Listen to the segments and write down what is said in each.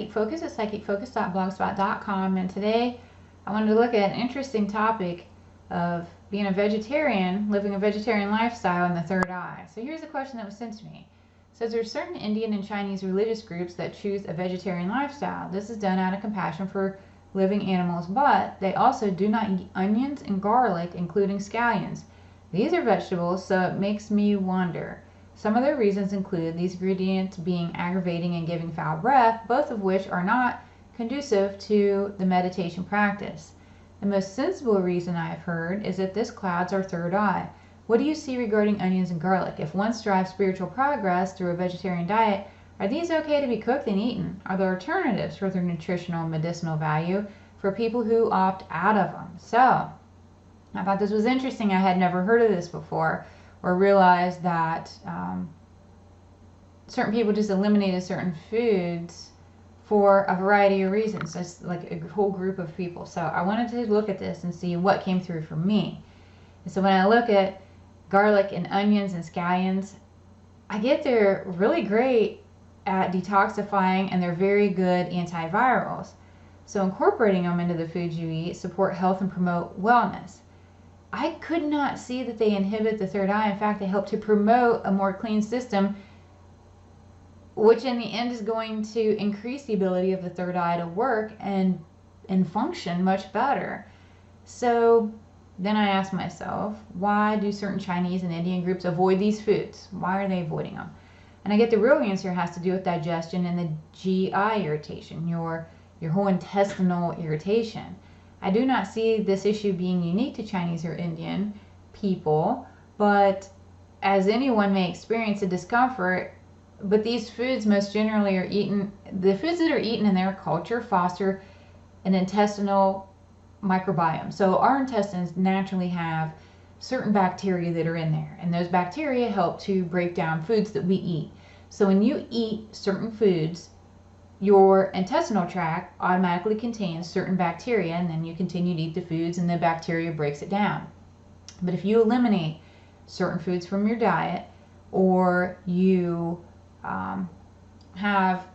Psychic Focus at psychicfocus.blogspot.com, and today I wanted to look at an interesting topic of being a vegetarian, living a vegetarian lifestyle, and the third eye. So here's a question that was sent to me. It says there's certain Indian and Chinese religious groups that choose a vegetarian lifestyle. This is done out of compassion for living animals, but they also do not eat onions and garlic, including scallions. These are vegetables, so it makes me wonder. Some of their reasons include these ingredients being aggravating and giving foul breath, both of which are not conducive to the meditation practice. The most sensible reason I have heard is that this clouds our third eye. What do you see regarding onions and garlic? If one strives spiritual progress through a vegetarian diet, are these okay to be cooked and eaten? Are there alternatives for their nutritional and medicinal value for people who opt out of them? So, I thought this was interesting. I had never heard of this before, or realized that certain people just eliminated certain foods for a variety of reasons. That's like a whole group of people. So I wanted to look at this and see what came through for me. And so when I look at garlic and onions and scallions, I get they're really great at detoxifying, and they're very good antivirals. So incorporating them into the foods you eat support health and promote wellness. I could not see that they inhibit the third eye. In fact, they help to promote a more clean system, which in the end is going to increase the ability of the third eye to work and function much better. So then I asked myself, why do certain Chinese and Indian groups avoid these foods? Why are they avoiding them? And I get the real answer has to do with digestion and the GI irritation, your whole intestinal irritation. I do not see this issue being unique to Chinese or Indian people, but as anyone may experience a discomfort, but these foods most generally are eaten, the foods that are eaten in their culture foster an intestinal microbiome. So our intestines naturally have certain bacteria that are in there, and those bacteria help to break down foods that we eat. So when you eat certain foods, your intestinal tract automatically contains certain bacteria, and then you continue to eat the foods and the bacteria breaks it down. But if you eliminate certain foods from your diet, or you have,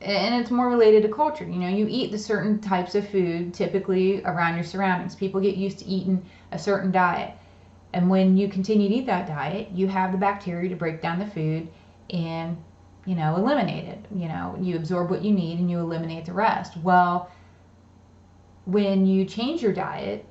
and it's more related to culture, you know, you eat the certain types of food typically around your surroundings. People get used to eating a certain diet, and when you continue to eat that diet, you have the bacteria to break down the food and, you know, eliminate it. You know, you absorb what you need and you eliminate the rest. Well, when you change your diet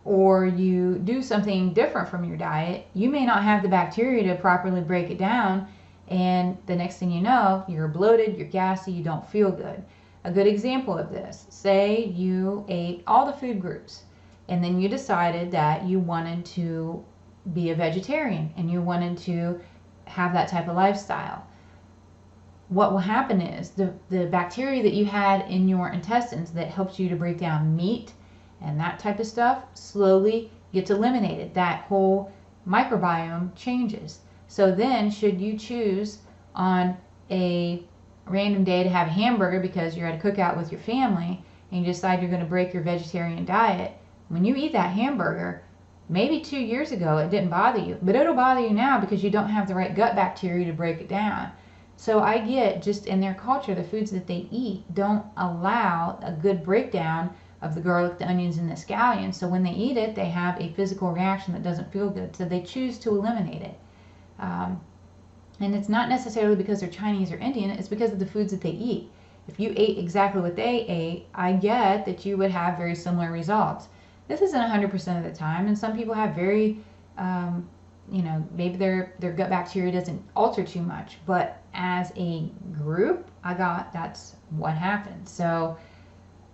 or you do something different from your diet, you may not have the bacteria to properly break it down, and the next thing you know, you're bloated, you're gassy, you don't feel good. A good example of this, say you ate all the food groups and then you decided that you wanted to be a vegetarian and you wanted to have that type of lifestyle. What will happen is the bacteria that you had in your intestines that helped you to break down meat and that type of stuff slowly gets eliminated. That whole microbiome changes. So then should you choose on a random day to have a hamburger because you're at a cookout with your family and you decide you're going to break your vegetarian diet, when you eat that hamburger, maybe 2 years ago it didn't bother you, but it'll bother you now because you don't have the right gut bacteria to break it down. So I get just in their culture, the foods that they eat don't allow a good breakdown of the garlic, the onions, and the scallions. So when they eat it, they have a physical reaction that doesn't feel good. So they choose to eliminate it. And it's not necessarily because they're Chinese or Indian, it's because of the foods that they eat. If you ate exactly what they ate, I get that you would have very similar results. This isn't 100% of the time, and some people have very, you know, maybe their gut bacteria doesn't alter too much, but as a group, I got that's what happened. So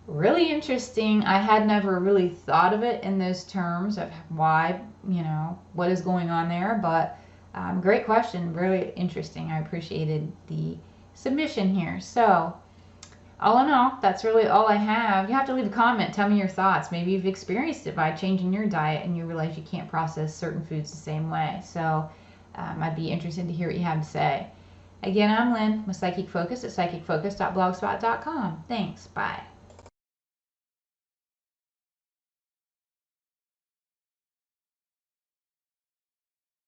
really interesting. I had never really thought of it in those terms of why, you know, what is going on there, but great question, really interesting. I appreciated the submission here. So all in all, that's really all I have. You have to leave a comment, tell me your thoughts. Maybe you've experienced it by changing your diet and you realize you can't process certain foods the same way. So I'd be interested to hear what you have to say. Again, I'm Lynn with Psychic Focus at psychicfocus.blogspot.com. Thanks. Bye.